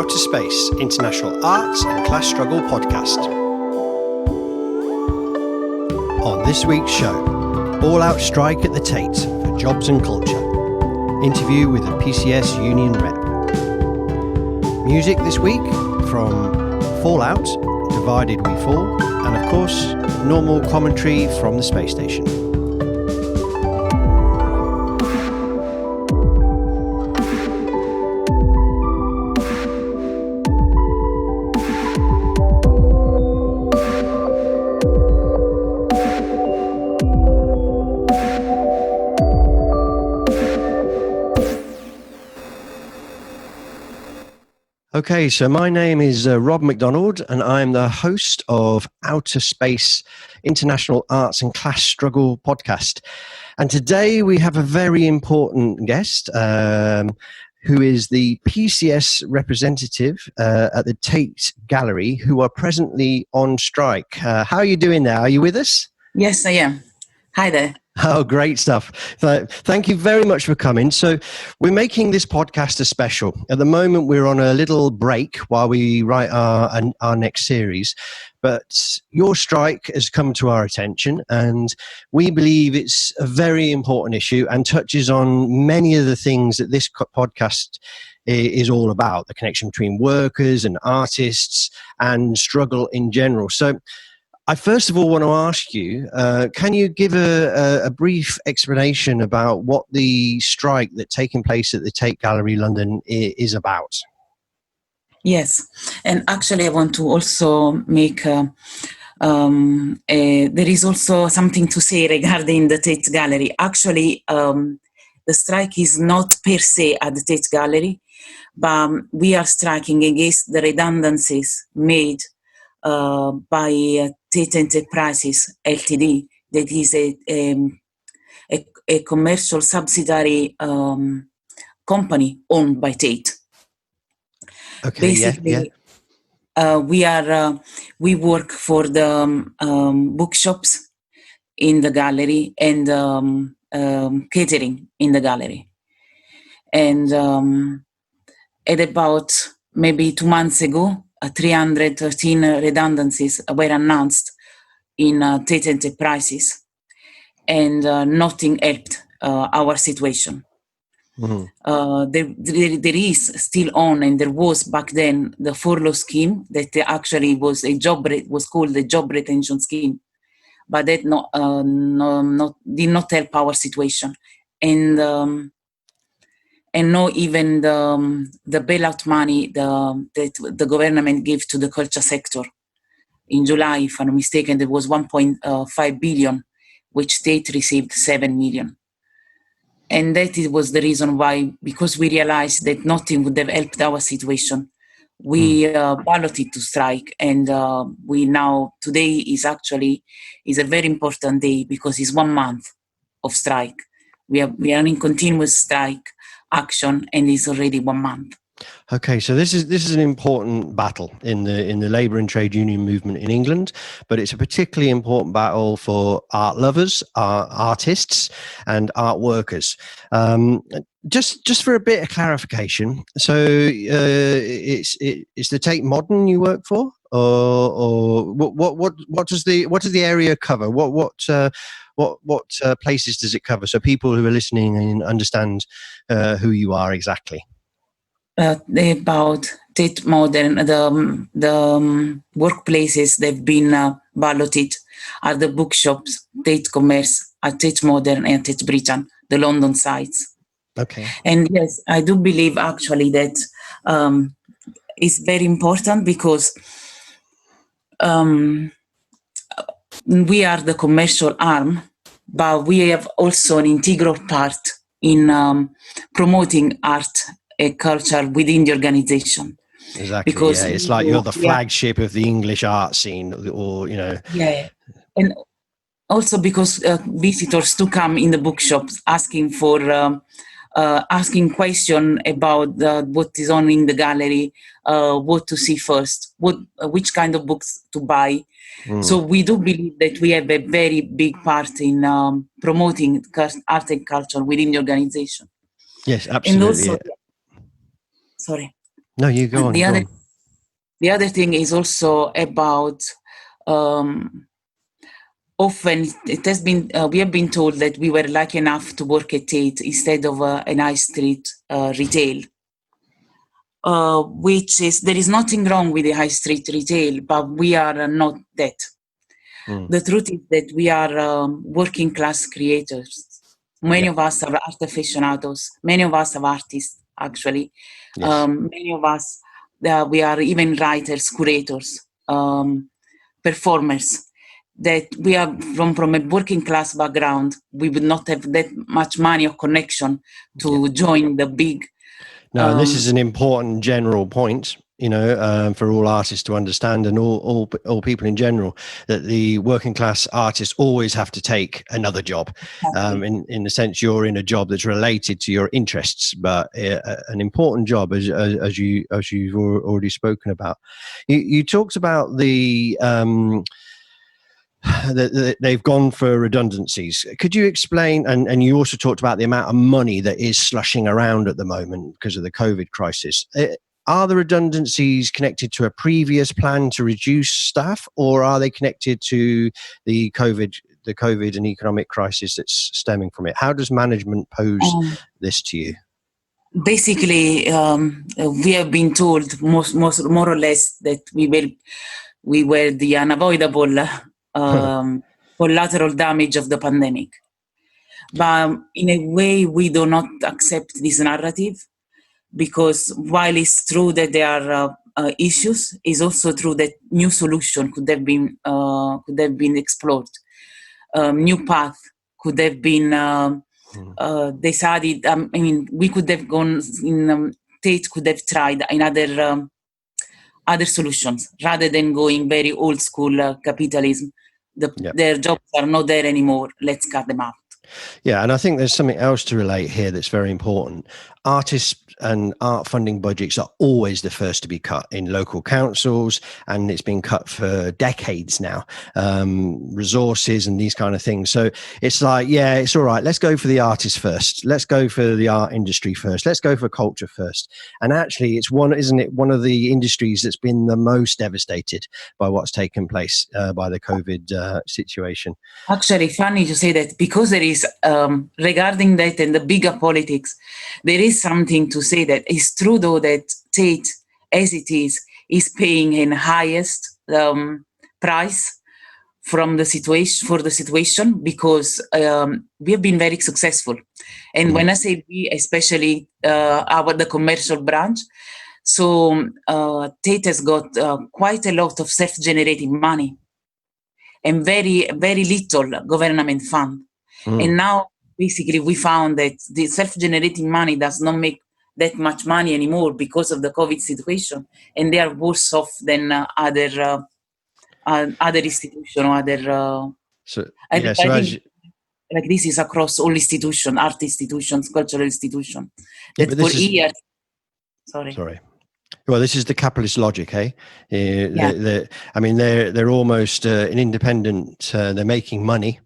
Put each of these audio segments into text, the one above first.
Outa-space International Arts and Class Struggle Podcast. On this week's show, all-out strike at the Tate for jobs and culture. Interview with the PCS union rep. Music this week from Fallout, Divided We Fall, and of course, normal commentary from the space station. Okay, so my name is Rob McDonald, and I'm the host of Outa-space International Arts and Class Struggle Podcast. And today we have a very important guest, who is the PCS Representative at the Tate Gallery, who are presently on strike. How are you doing there? Are you with us? Yes, I am. Hi there. Oh, great stuff. Thank you very much for coming. So we're making this podcast a special. At the moment, we're on a little break while we write our next series. But your strike has come to our attention, and we believe it's a very important issue and touches on many of the things that this podcast is all about, the connection between workers and artists and struggle in general. So I first of all want to ask you, can you give a brief explanation about what the strike that's taking place at the Tate Gallery, London, is about? Yes, and actually I want to also make, there is also something to say regarding the Tate Gallery. Actually, the strike is not per se at the Tate Gallery, but we are striking against the redundancies made by Tate Enterprises Ltd. That is a commercial subsidiary company owned by Tate. Okay. Basically, we work for the bookshops in the gallery and catering in the gallery. And at about maybe 2 months ago, 313 redundancies were announced in Tate Enterprises, and nothing helped our situation. Mm-hmm. There is still on, and there was back then, the furlough scheme that actually was was called the job retention scheme, but that did not help our situation. And not even the bailout money that the government gave to the culture sector. In July, if I'm not mistaken, there was 1.5 billion, which Tate received 7 million. And that was the reason why, because we realized that nothing would have helped our situation, we balloted to strike. And today is a very important day because it's 1 month of strike. We are in continuous strike action, and it's already 1 month. Okay, so this is an important battle in the labour and trade union movement in England, but it's a particularly important battle for art lovers, artists, and art workers. Just for a bit of clarification, so it's the Tate Modern you work for, or what does the area cover? What places does it cover, so people who are listening understand who you are exactly? About Tate Modern, the workplaces they've been balloted are the bookshops, Tate Commerce, at Tate Modern, and Tate Britain, the London sites. Okay. And yes, I do believe actually that it's very important because we are the commercial arm, but we have also an integral part in promoting art and culture within the organization. Exactly. Because it's like you're the flagship of the English art scene, or Yeah, and also because visitors to come in the bookshops asking for asking question about what is on in the gallery, what to see first, which kind of books to buy. So we do believe that we have a very big part in promoting art and culture within the organization. Yes, absolutely. And also, sorry. No, you go on. The other thing is also about often it has been we have been told that we were lucky enough to work at Tate instead of an high street retail, which is there is nothing wrong with the high street retail, but we are not that. The truth is that we are working class creators. Many of us are art aficionados. Many of us are artists, actually. Yes. Many of us, we are even writers, curators, performers. That we are from a working class background. We would not have that much money or connection to join the big. No, and this is an important general point, for all artists to understand, and all people in general, that the working class artists always have to take another job. In the sense, you're in a job that's related to your interests, but an important job, as you've already spoken about. You talked about the. They've gone for redundancies. Could you explain, and you also talked about the amount of money that is slushing around at the moment because of the COVID crisis. Are the redundancies connected to a previous plan to reduce staff, or are they connected to the COVID and economic crisis that's stemming from it? How does management pose this to you? Basically, we have been told more or less that we were the unavoidable collateral damage of the pandemic. But in a way, we do not accept this narrative, because while it's true that there are issues, it's also true that new solution could have been explored. New path could have been decided. We could have gone in. Tate could have tried in other solutions rather than going very old school capitalism. Their jobs are not there anymore. Let's cut them out. Yeah, and I think there's something else to relate here that's very important. Artists and art funding budgets are always the first to be cut in local councils, and it's been cut for decades now. Resources and these kind of things. So it's like, yeah, it's all right. Let's go for the artists first. Let's go for the art industry first. Let's go for culture first. And actually, isn't it one of the industries that's been the most devastated by what's taken place by the COVID situation? Actually, funny to say that, because there is, regarding that and the bigger politics, there is something to say that it's true, though, that Tate, as it is paying an highest price for the situation, because we have been very successful. And when I say we, especially the commercial branch, so Tate has got quite a lot of self-generating money and very, very little government fund. And now, basically, we found that the self-generating money does not make that much money anymore because of the COVID situation, and they are worse off than other institutions or other. I think like this is across all institutions, art institutions, cultural institutions. That for years. Sorry. Well, this is the capitalist logic, eh? They're almost an independent. They're making money,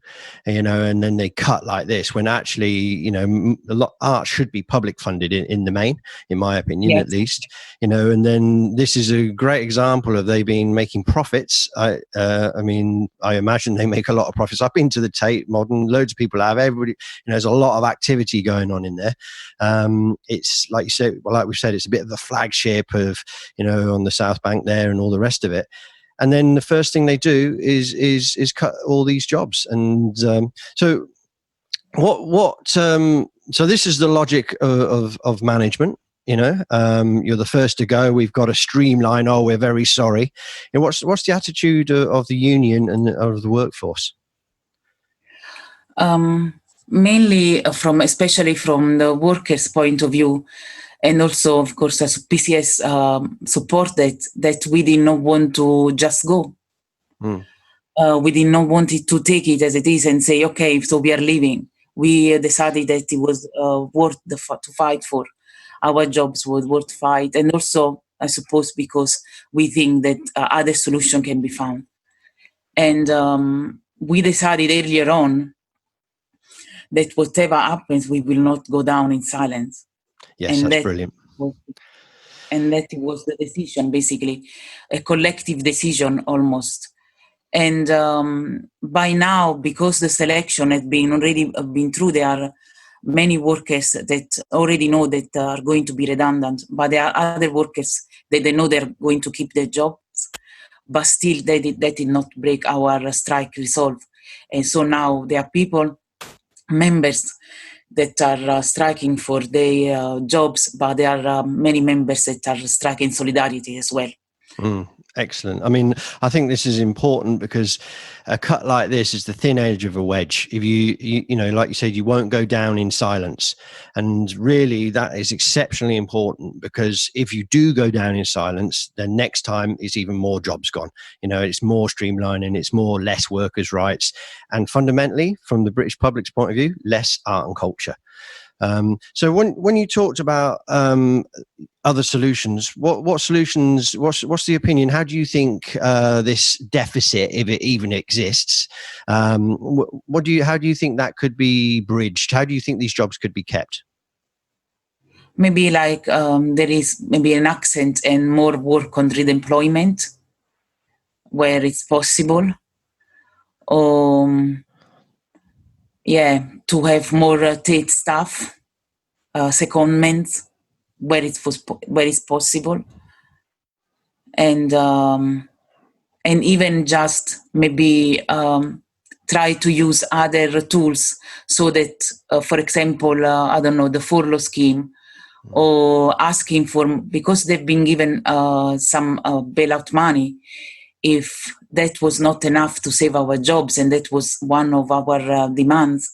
and then they cut like this. When actually, art should be public funded in the main, in my opinion, at least. And then this is a great example of they been making profits. I imagine they make a lot of profits. I've been to the Tate Modern. Loads of people have. Everybody, there's a lot of activity going on in there. It's like you said. Well, like we said, it's a bit of a flagship of, on the South Bank there and all the rest of it. And then the first thing they do is cut all these jobs. And so this is the logic of management. You're the first to go. We've got to streamline. Oh, we're very sorry. And what's the attitude of the union and of the workforce? Mainly especially from the workers' point of view. And also, of course, as PCS support that we did not want to just go. We did not want it to take it as it is and say, okay, so we are leaving. We decided that it was worth to fight for. Our jobs was worth fight. And also, I suppose, because we think that other solution can be found. And we decided earlier on that whatever happens, we will not go down in silence. Yes, and that's brilliant. And that was the decision, basically, a collective decision almost. And by now, because the selection had been already been through, there are many workers that already know that are going to be redundant, but there are other workers that they know they're going to keep their jobs, but still that did not break our strike resolve. And so now there are people, members, that are striking for their jobs, but there are many members that are striking solidarity as well. Excellent. I mean, I think this is important because a cut like this is the thin edge of a wedge. If you know, like you said, you won't go down in silence. And really, that is exceptionally important, because if you do go down in silence, then next time it's even more jobs gone. You know, it's more streamlining, it's more less workers' rights. And fundamentally, from the British public's point of view, less art and culture. So when you talked about other solutions, what solutions? What's the opinion? How do you think this deficit, if it even exists, how do you think that could be bridged? How do you think these jobs could be kept? Maybe like there is maybe an accent and more work on redeployment where it's possible. To have more Tate staff, secondments where it's possible, and even just maybe try to use other tools so that, for example, I don't know, the furlough scheme, or asking for, because they've been given some bailout money. If that was not enough to save our jobs, and that was one of our demands,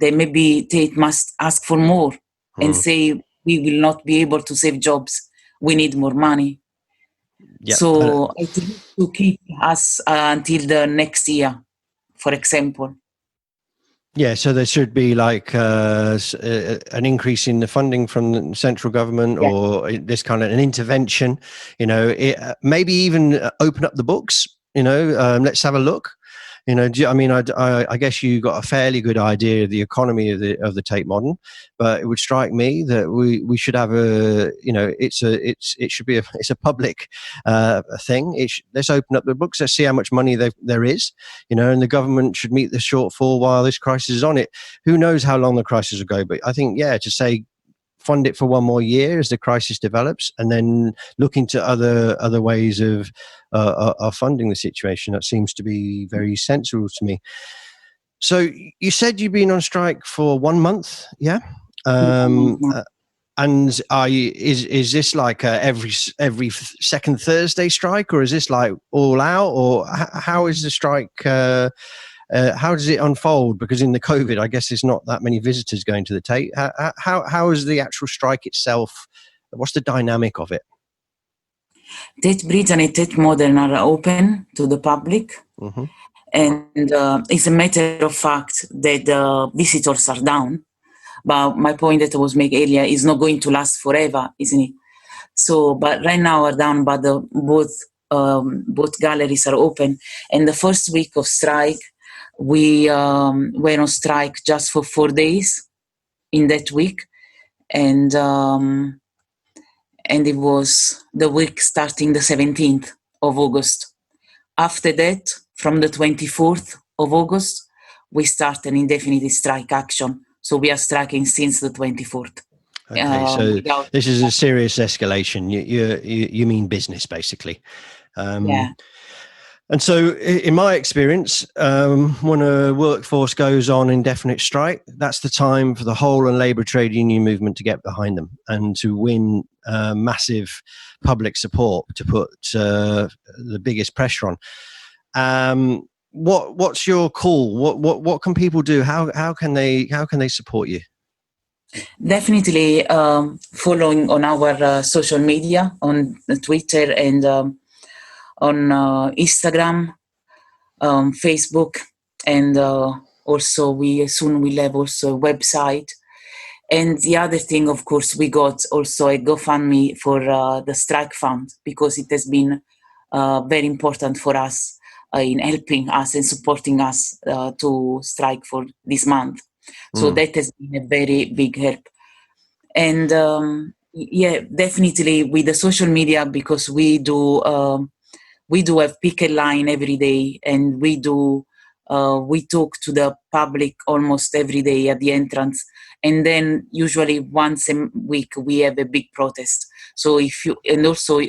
then maybe Tate must ask for more and say, we will not be able to save jobs. We need more money. Yep. So I think to keep us until the next year, for example. Yeah, so there should be like an increase in the funding from the central government, or this kind of an intervention, you know, maybe even open up the books, you know, let's have a look. You know, I guess you got a fairly good idea of the economy of the Tate Modern, but it would strike me that we should have a, you know, it should be it's a public thing. Let's open up the books. Let's see how much money there is, you know, and the government should meet the shortfall while this crisis is on it. Who knows how long the crisis will go? But I think, to say, fund it for one more year as the crisis develops, and then look into other ways of funding the situation. That seems to be very sensible to me. So you said you've been on strike for 1 month, yeah? And is this like every second Thursday strike, or is this like all out, or how is the strike? How does it unfold? Because in the COVID, I guess there's not that many visitors going to the Tate. How is the actual strike itself? What's the dynamic of it? Tate Britain and Tate Modern are open to the public. And it's a matter of fact that the visitors are down. But my point that I was making earlier is not going to last forever, isn't it? So, but right now are down, but both galleries are open. And the first week of strike, we were on strike just for 4 days in that week, and it was the week starting the 17th of August. After that, from the 24th of August, we start an indefinite strike action. So we are striking since the 24th. Okay, so this is a serious escalation. You mean business, basically. Yeah. And so, in my experience, when a workforce goes on indefinite strike, that's the time for the whole and labour trade union movement to get behind them and to win massive public support to put the biggest pressure on. What's your call? What can people do? How can they support you? Definitely following on our social media, on Twitter and on Instagram, Facebook, and also we soon will have also a website. And the other thing, of course, we got also a GoFundMe for the strike fund, because it has been very important for us in helping us and supporting us to strike for this month. So that has been a very big help. And Yeah, definitely with the social media, because we do have picket line every day, and we talk to the public almost every day at the entrance, and then usually once a week we have a big protest. So and also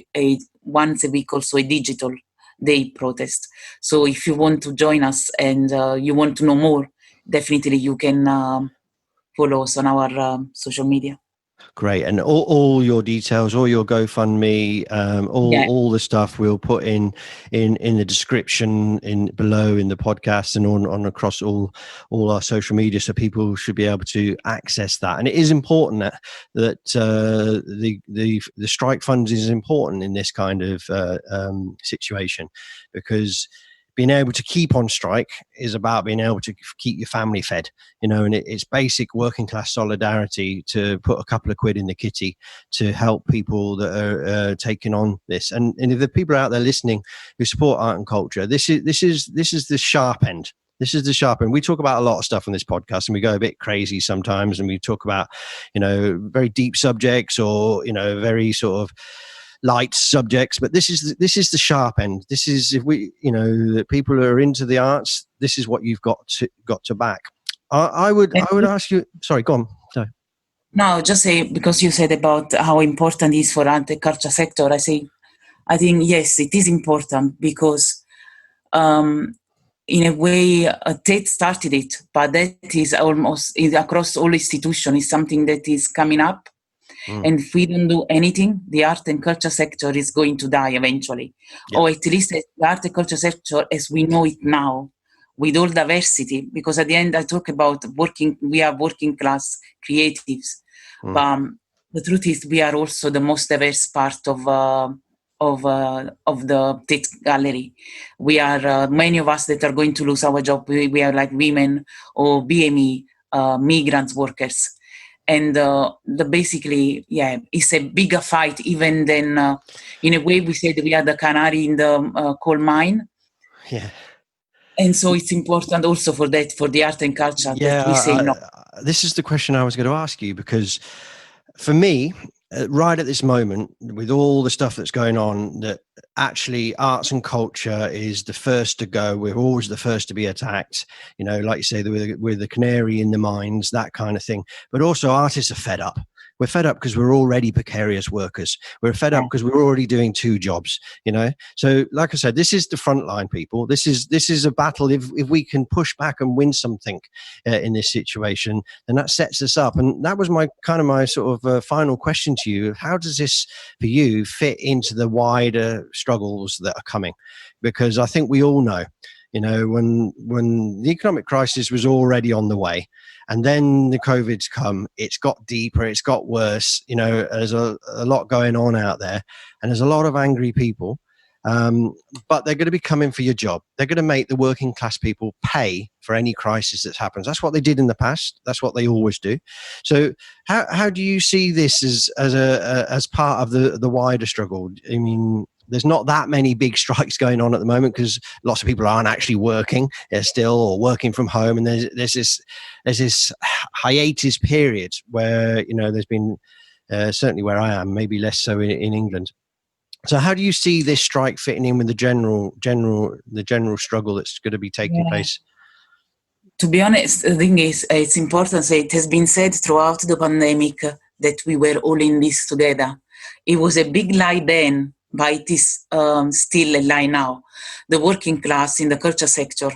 once a week also a digital day protest. So if you want to join us and you want to know more, definitely you can follow us on our social media. Great. And all your details, all your GoFundMe, Yeah. all the stuff we'll put in the description in below in the podcast and on across all our social media, so people should be able to access that. And it is important that the strike funds is important in this kind of situation, because being able to keep on strike is about being able to keep your family fed, and it's basic working class solidarity to put a couple of quid in the kitty to help people that are taking on this. And if the people out there listening who support art and culture, this is the sharp end. This is the sharp end. We talk about a lot of stuff on this podcast, and we go a bit crazy sometimes, and we talk about, very deep subjects, or, very sort of light subjects, but this is the sharp end. This is, if we, the people who are into the arts, this is what you've got to back. I would ask you. Sorry, go on. Sorry. No, just say, because you said about how important it is for anti-culture sector. I think yes, it is important, because in a way, Tate started it, but that is almost across all institutions. Is something that is coming up. And if we don't do anything, the art and culture sector is going to die eventually. Yep. Or at least the art and culture sector as we know it now, with all diversity. Because at the end, I talk about we are working class creatives. But the truth is, we are also the most diverse part of the Tate Gallery. We are, many of us that are going to lose our job, we are like women or BME, migrants workers. And basically, it's a bigger fight even than, in a way, we said we are the canary in the coal mine. Yeah. And so it's important also for the art and culture, that we say no. This is the question I was going to ask you, because for me, right at this moment, with all the stuff that's going on, that actually arts and culture is the first to go. We're always the first to be attacked, like you say, we're the canary in the mines, that kind of thing. But also artists are fed up. We're fed up because we're already precarious workers. We're fed up because we're already doing two jobs, So like I said, this is the frontline, people. This is a battle. If we can push back and win something in this situation, then that sets us up. And that was my sort of final question to you. How does this, for you, fit into the wider struggles that are coming? Because I think we all know, when the economic crisis was already on the way, and then the COVID's come, it's got deeper, it's got worse. There's a lot going on out there, and there's a lot of angry people. But they're going to be coming for your job. They're going to make the working class people pay for any crisis that happens. That's what they did in the past. That's what they always do. So how do you see this as part of the wider struggle? I mean, there's not that many big strikes going on at the moment, because lots of people aren't actually working. They're still or working from home, and there's this hiatus period where there's been certainly where I am, maybe less so in England. So how do you see this strike fitting in with the general struggle that's going to be taking place? To be honest, the thing is, it's important to say, it has been said throughout the pandemic that we were all in this together. It was a big lie then, but it is still a lie now. The working class in the culture sector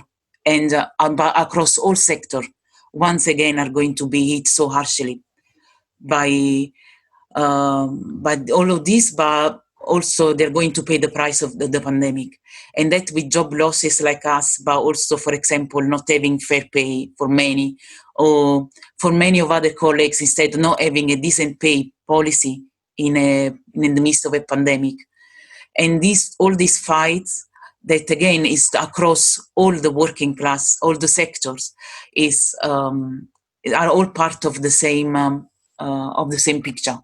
and across all sectors, once again, are going to be hit so harshly by all of this, but also they're going to pay the price of the pandemic. And that with job losses like us, but also, for example, not having fair pay for many, or for many of other colleagues, instead not having a decent pay policy in the midst of a pandemic. And all these fights, that again is across all the working class, all the sectors, are all part of the same picture.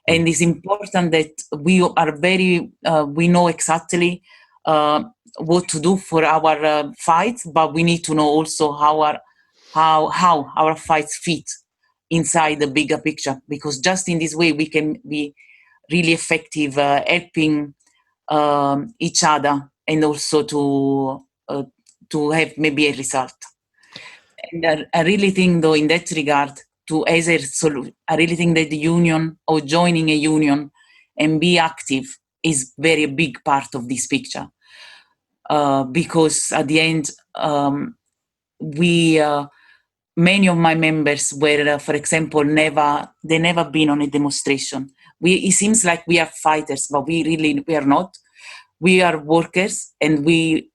And it's important that we are we know exactly what to do for our fights, but we need to know also how our fights fit inside the bigger picture, because just in this way we can be really effective, helping each other, and also to have maybe a result. And I really think, though, in that regard, I really think that the union, or joining a union and be active, is very big part of this picture. Because at the end, many of my members were, for example, never been on a demonstration. It seems like we are fighters, but we are not. We are workers, and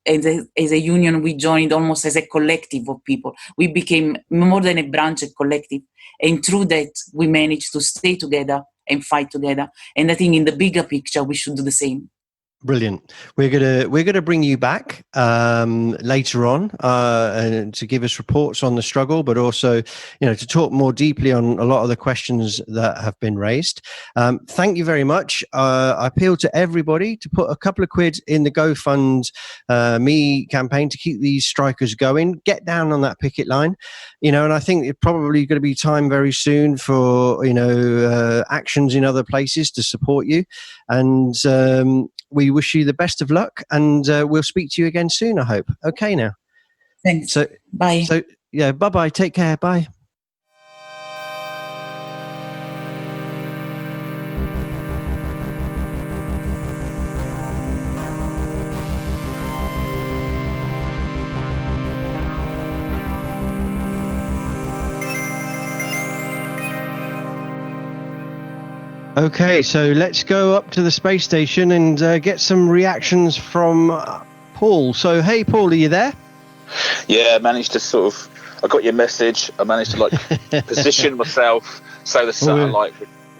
as a union, we joined almost as a collective of people. We became more than a branch, a collective. And through that, we managed to stay together and fight together. And I think in the bigger picture, we should do the same. Brilliant. We're gonna bring you back later on and to give us reports on the struggle, but also, to talk more deeply on a lot of the questions that have been raised. Thank you very much. I appeal to everybody to put a couple of quid in the GoFund Me campaign to keep these strikers going. Get down on that picket line, and I think it's probably going to be time very soon for actions in other places to support you. And we wish you the best of luck, and we'll speak to you again soon, I hope. Okay now. Thanks. So, bye. So, yeah, bye-bye. Take care. Bye. Okay, so let's go up to the space station and get some reactions from Paul. So, hey, Paul, are you there? Yeah, I managed to I got your message. I managed to position myself so the satellite.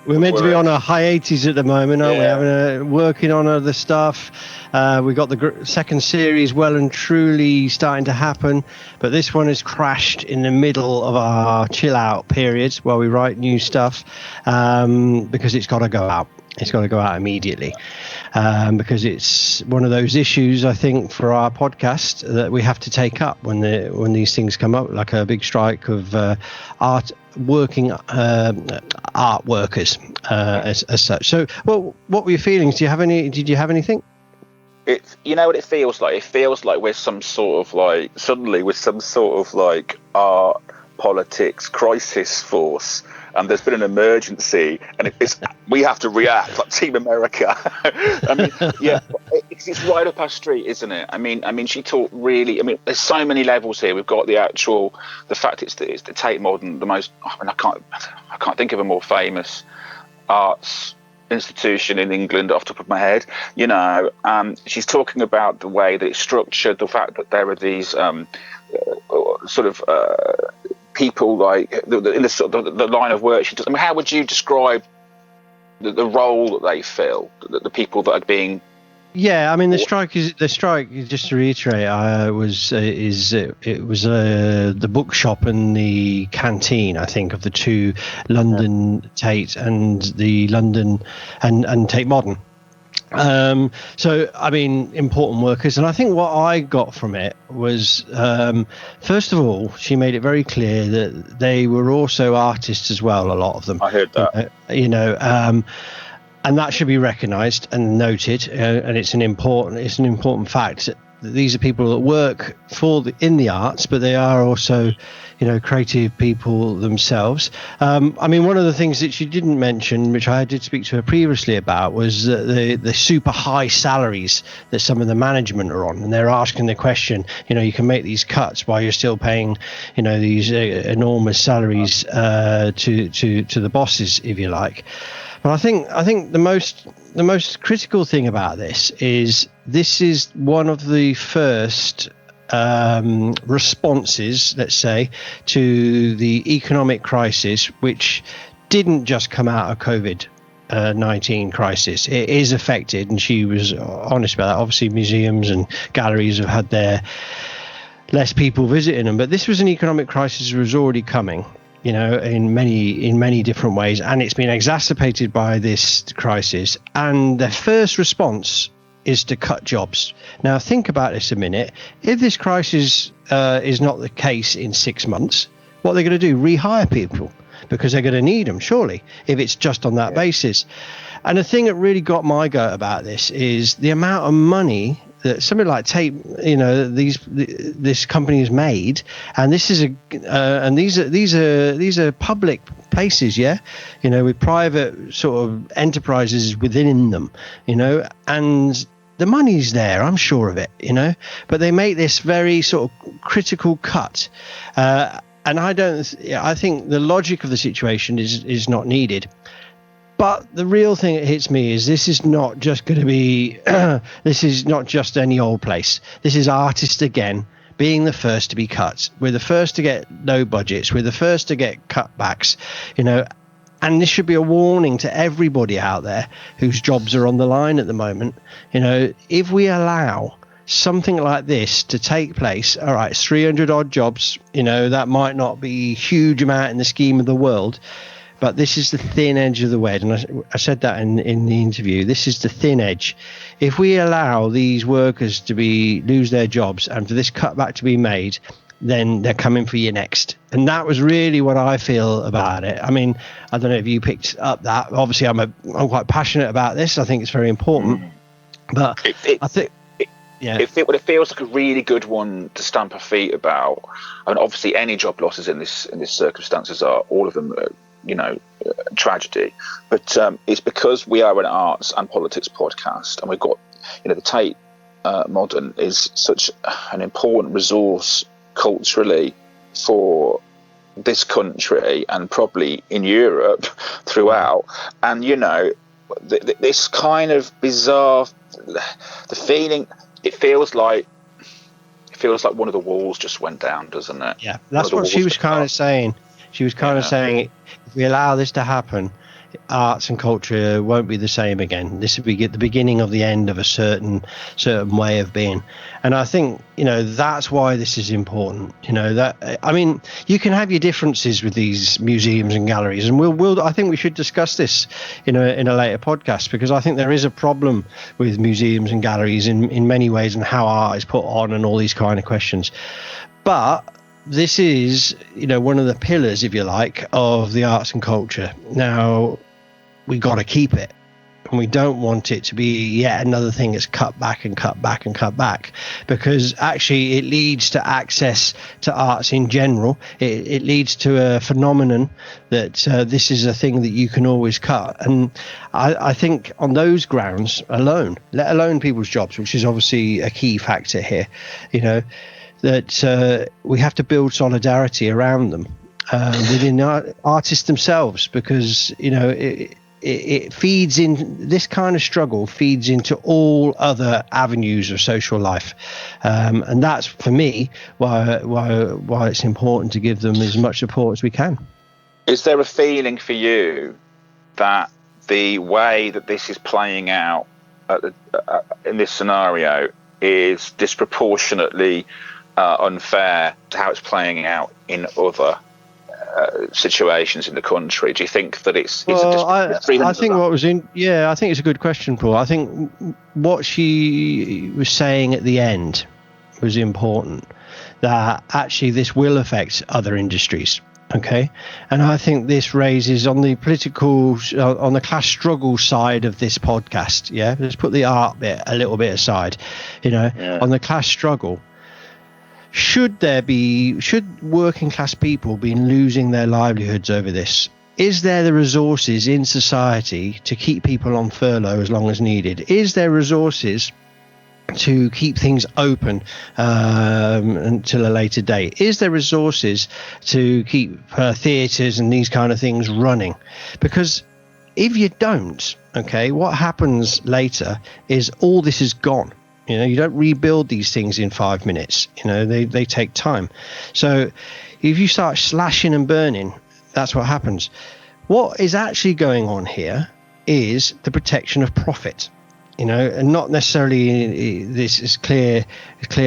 We're meant to be on a hiatus at the moment, aren't we? Working on other stuff. We've got the second series well and truly starting to happen, but this one has crashed in the middle of our chill out period while we write new stuff, because it's got to go out. It's got to go out immediately, because it's one of those issues, I think, for our podcast that we have to take up when these things come up, like a big strike of art workers as such. So, well, what were your feelings? Did you have anything? What it feels like? It feels like we're some sort of art, politics, crisis force, and there's been an emergency, and we have to react like Team America. I mean, yeah, it's right up our street, isn't it? I mean, she talked really. I mean, there's so many levels here. We've got the fact it's the Tate Modern, the most. I mean, I can't think of a more famous arts institution in England off the top of my head. She's talking about the way that it's structured, the fact that there are these people like in the line of work she does. I mean, how would you describe the role that they fill, the people that are being? Yeah, I mean, the strike. Just to reiterate, it was the bookshop and the canteen, I think, of the two London Tate and the London and Tate Modern. So, I mean, important workers. And I think what I got from it was, first of all, she made it very clear that they were also artists as well, a lot of them. I heard that. And that should be recognised and noted. And it's an important fact that these are people that work in the arts, but they are also, creative people themselves. I mean, one of the things that she didn't mention, which I did speak to her previously about, was the super high salaries that some of the management are on, and they're asking the question, you can make these cuts while you're still paying, these enormous salaries to the bosses, if you like. But I think the most critical thing about this is one of the first responses, let's say, to the economic crisis, which didn't just come out of COVID-19 crisis. It is affected, and she was honest about that. Obviously, museums and galleries have had their less people visiting them, but this was an economic crisis that was already coming. In many different ways, and it's been exacerbated by this crisis. And their first response is to cut jobs. Now, think about this a minute. If this crisis is not the case in 6 months, what are they going to do? Rehire people? because they're going to need them, surely, if it's just on that basis. And the thing that really got my goat about this is the amount of money that something like Tate, this company has made, and this is these are public places, with private sort of enterprises within them, and the money's there, I'm sure of it, but they make this very sort of critical cut, and I think the logic of the situation is not needed. But the real thing that hits me is this is not just going to be, this is not just any old place. This is artists again being the first to be cut. We're the first to get no budgets. We're the first to get cutbacks, and this should be a warning to everybody out there whose jobs are on the line at the moment. If we allow something like this to take place, all right, it's 300 odd jobs, that might not be a huge amount in the scheme of the world. But this is the thin edge of the wedge, and I said that in the interview. This is the thin edge. If we allow these workers to lose their jobs and for this cutback to be made, then they're coming for you next. And that was really what I feel about it. I mean, I don't know if you picked up that. Obviously, I'm quite passionate about this. I think it's very important. But I think. Yeah. It feels like a really good one to stamp our feet about. And obviously, any job losses in this circumstances are all of them. Tragedy, but it's because we are an arts and politics podcast, and we've got, the Tate Modern is such an important resource culturally for this country and probably in Europe throughout. And this kind of bizarre, the feeling, it feels like one of the walls just went down, doesn't it? Yeah, that's what she was kind of saying. She was kind of saying, if we allow this to happen, arts and culture won't be the same again. This will be the beginning of the end of a certain way of being. And I think, that's why this is important. You can have your differences with these museums and galleries, and I think we should discuss this in a later podcast, because I think there is a problem with museums and galleries in many ways, and how art is put on and all these kind of questions. But this is, one of the pillars, if you like, of the arts and culture. Now, we got to keep it, and we don't want it to be yet another thing that's cut back and cut back and cut back, because actually it leads to access to arts in general. It leads to a phenomenon that this is a thing that you can always cut. And I think on those grounds alone, let alone people's jobs, which is obviously a key factor here, that we have to build solidarity around them within artists themselves, because it feeds in, this kind of struggle feeds into all other avenues of social life, and that's, for me, why it's important to give them as much support as we can. Is there a feeling for you that the way that this is playing out in this scenario is disproportionately unfair to how it's playing out in other situations in the country? Do you think that it's I think I think it's a good question, Paul. I think what she was saying at the end was important, that actually this will affect other industries. Okay, and I think this raises, on the political, on the class struggle side of this podcast, let's put the art bit a little bit aside, on the class struggle, should working class people be losing their livelihoods over this? Is there the resources in society to keep people on furlough as long as needed? Is there resources to keep things open until a later date? Is there resources to keep theatres and these kind of things running? Because if you don't, what happens later is all this is gone. You don't rebuild these things in 5 minutes. They take time. So if you start slashing and burning, that's what happens. What is actually going on here is the protection of profit. and not necessarily this is clear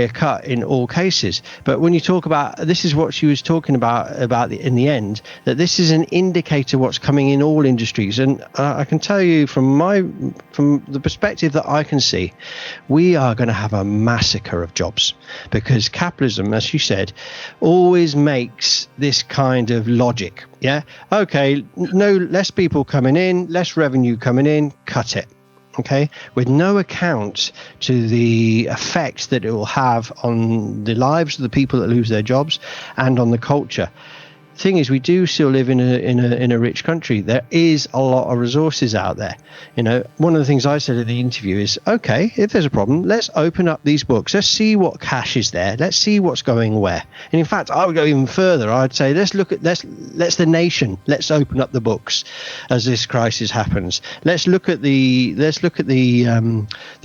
cut in all cases. But when you talk about, this is what she was talking about in the end, that this is an indicator what's coming in all industries. And I can tell you from the perspective that I can see, we are going to have a massacre of jobs, because capitalism, as you said, always makes this kind of logic. Yeah. Okay. No, less people coming in, less revenue coming in, cut it. Okay, with no account to the effect that it will have on the lives of the people that lose their jobs and on the culture. Thing is, we do still live in a rich country. There is a lot of resources out there. One of the things I said in the interview is, okay, if there's a problem, let's open up these books. Let's see what cash is there. Let's see what's going where. And in fact, I would go even further. I'd say let's the nation. Let's open up the books as this crisis happens. Let's look at the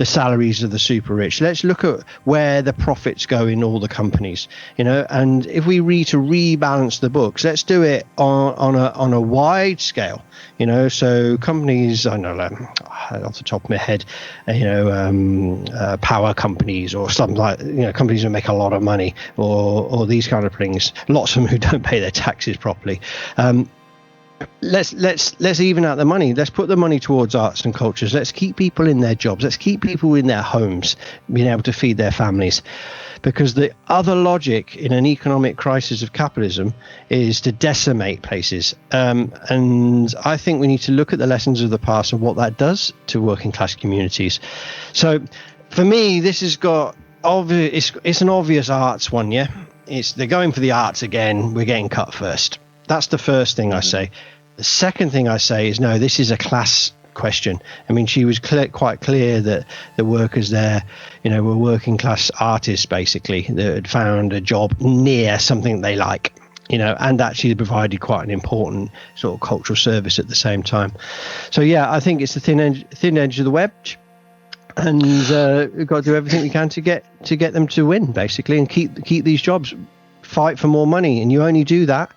salaries of the super rich. Let's look at where the profits go in all the companies. And if we rebalance the books, let's do it on a wide scale, so companies, I know off the top of my head, power companies or something like, companies that make a lot of money or these kind of things, lots of them who don't pay their taxes properly. Let's even out the money. Let's put the money towards arts and cultures. Let's keep people in their jobs. Let's keep people in their homes, being able to feed their families. Because the other logic in an economic crisis of capitalism is to decimate places. And I think we need to look at the lessons of the past and what that does to working class communities. So for me, this has got it's an obvious arts one, yeah? They're going for the arts again. We're getting cut first. That's the first thing I say. The second thing I say is, no, this is a class question. I mean, she was quite clear that the workers there, were working class artists, basically, that had found a job near something they like, and actually provided quite an important sort of cultural service at the same time. So, yeah, I think it's the thin edge of the wedge. And we've got to do everything we can to get them to win, basically, and keep these jobs, fight for more money. And you only do that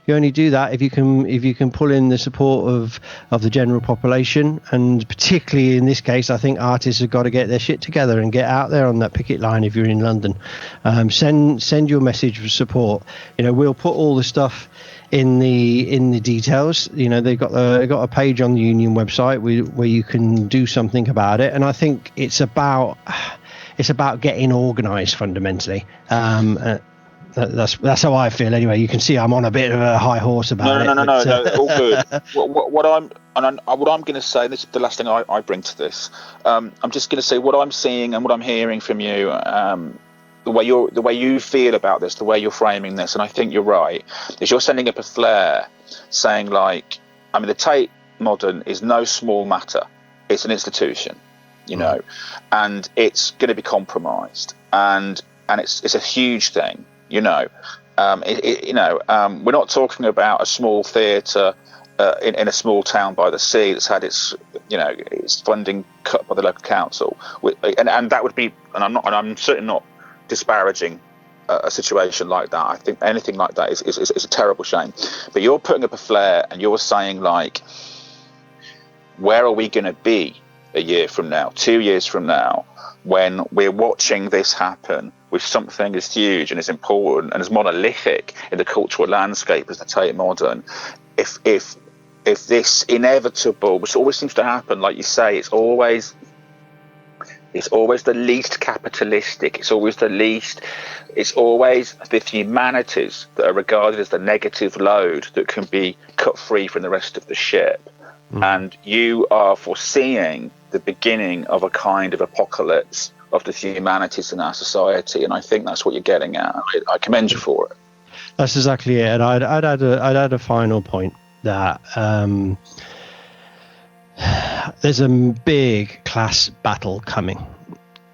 if you can pull in the support of the general population, and particularly in this case, I think artists have got to get their shit together and get out there on that picket line. If you're in London, send your message of support. We'll put all the stuff in the details. They've got a page on the union website where you can do something about it, and I think it's about getting organised fundamentally. That's how I feel anyway. You can see I'm on a bit of a high horse about it. No, all good. what I'm going to say, this is the last thing I bring to this. I'm just going to say what I'm seeing and what I'm hearing from you, the way you feel about this, the way you're framing this, and I think you're right, is you're sending up a flare saying, like, I mean, the Tate Modern is no small matter. It's an institution, and it's going to be compromised, and it's a huge thing. We're not talking about a small theatre in a small town by the sea that's had its funding cut by the local council, and that would be, and I'm certainly not disparaging a situation like that. I think anything like that is a terrible shame. But you're putting up a flare and you're saying, like, where are we going to be a year from now, 2 years from now, when we're watching this happen with something as huge and as important and as monolithic in the cultural landscape as the Tate Modern? If this inevitable, which always seems to happen, like you say, it's always the least capitalistic, it's always the humanities that are regarded as the negative load that can be cut free from the rest of the ship. And you are foreseeing the beginning of a kind of apocalypse of the humanities in our society, and I think that's what you're getting at. I commend you for it. That's exactly it. And I'd add a final point that there's a big class battle coming.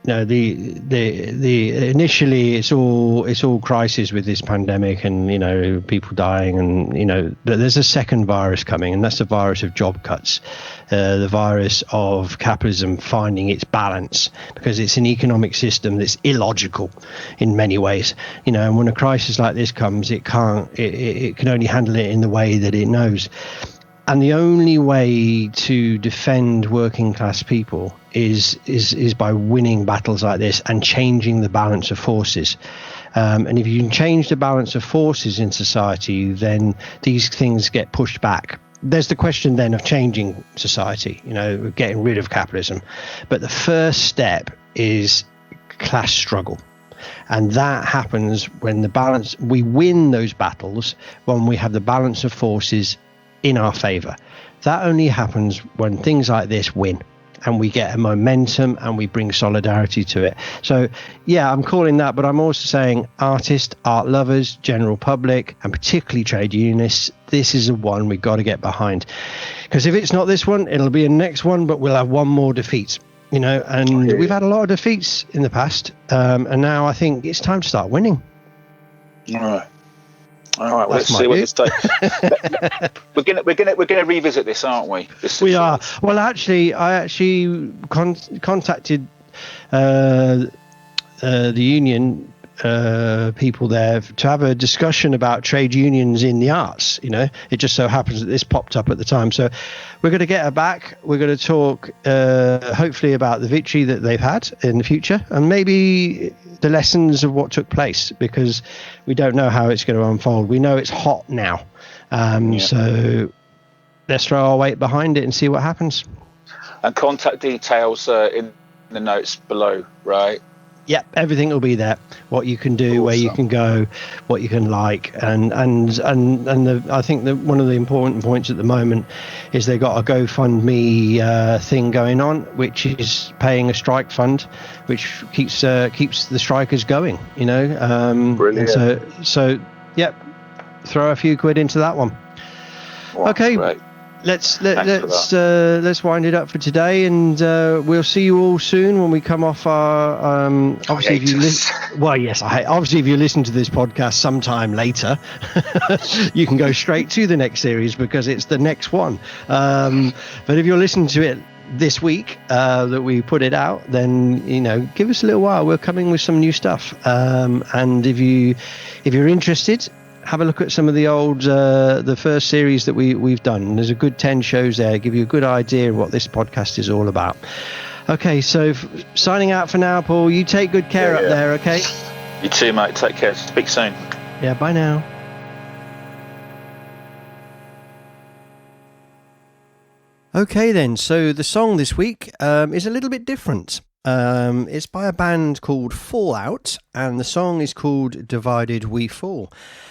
The initially it's all crisis with this pandemic and people dying and but there's a second virus coming, and that's the virus of job cuts, the virus of capitalism finding its balance, because it's an economic system that's illogical in many ways, and when a crisis like this comes, it can only handle it in the way that it knows. And the only way to defend working class people is by winning battles like this and changing the balance of forces. And if you can change the balance of forces in society, then these things get pushed back. There's the question then of changing society, getting rid of capitalism. But the first step is class struggle. And that happens when we win those battles when we have the balance of forces in our favor. That only happens when things like this win and we get a momentum and we bring solidarity to it. So yeah, I'm calling that, but I'm also saying artists, art lovers, general public, and particularly trade unionists, this is the one we've got to get behind. Because if it's not this one, it'll be a next one, but we'll have one more defeat. And we've had a lot of defeats in the past, and now I think it's time to start winning. All right. Well, let's see what this takes. We're gonna revisit this, aren't we? We are. Well, actually, I contacted the union people there to have a discussion about trade unions in the arts. It just so happens that this popped up at the time, so we're going to get her back. We're going to talk hopefully about the victory that they've had in the future, and maybe the lessons of what took place, because we don't know how it's going to unfold. We know it's hot now, so let's throw our weight behind it and see what happens. And contact details in the notes below, right? Yep, everything will be there. What you can do, where you can go, what you can like, and I think that one of the important points at the moment is they got a GoFundMe thing going on, which is paying a strike fund, which keeps the strikers going. Brilliant. So yep, throw a few quid into that one. Wow, okay. Great. Let's wind it up for today, and we'll see you all soon when we come off our obviously if you obviously if you listen to this podcast sometime later, you can go straight to the next series because it's the next one. But if you're listening to it this week that we put it out, then give us a little while. We're coming with some new stuff, and if you're interested, have a look at some of the old, the first series that we've done. There's a good 10 shows there, give you a good idea of what this podcast is all about. Okay, so signing out for now, Paul. You take good care up there, okay? You too, mate. Take care. Speak soon. Yeah, bye now. Okay then, so the song this week is a little bit different. It's by a band called Fallout, and the song is called Divided We Fall.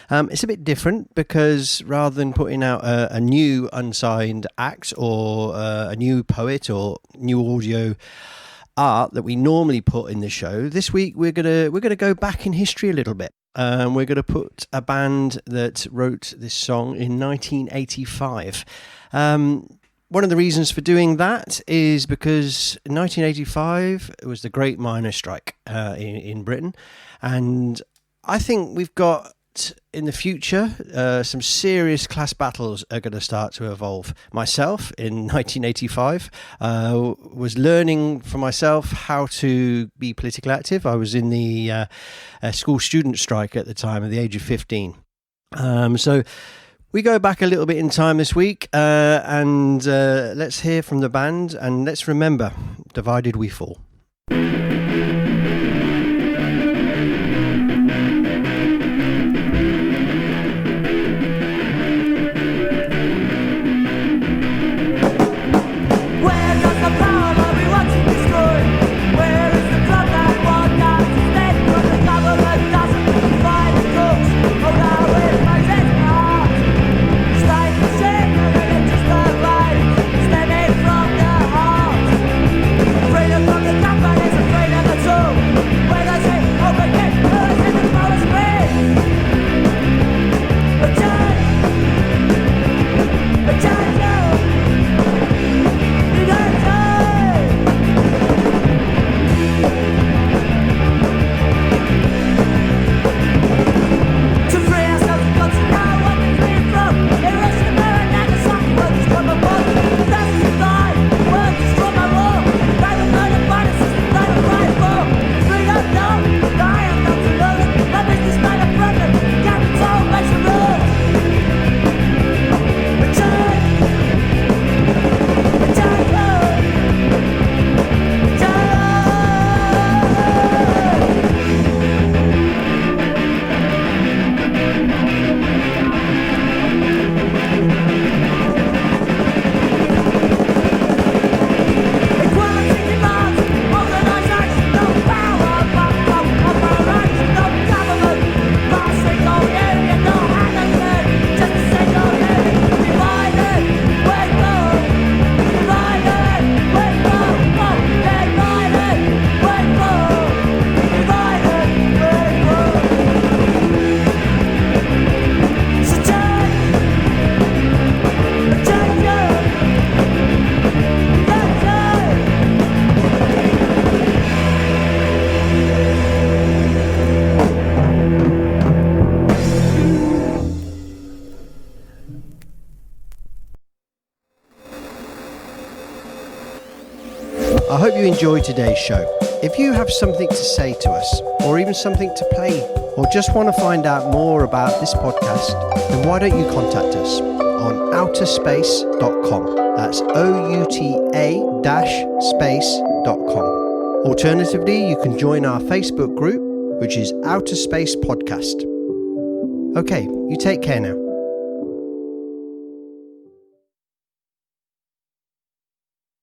It's a bit different because rather than putting out a new unsigned act or a new poet or new audio art that we normally put in the show, this week we're gonna go back in history a little bit. We're going to put a band that wrote this song in 1985. One of the reasons for doing that is because in 1985 it was the Great Miners' Strike in Britain, and I think we've got in the future some serious class battles are going to start to evolve. Myself in 1985 was learning for myself how to be politically active. I was in the school student strike at the time at the age of 15. So we go back a little bit in time this week, and let's hear from the band, and let's remember, divided we fall. Afraid of the companies, afraid I hope you enjoyed today's show. If you have something to say to us, or even something to play, or just want to find out more about this podcast, then why don't you contact us on outaspace.com. That's outa-space.com. Alternatively, you can join our Facebook group, which is Outa-space Podcast. Okay, you take care now.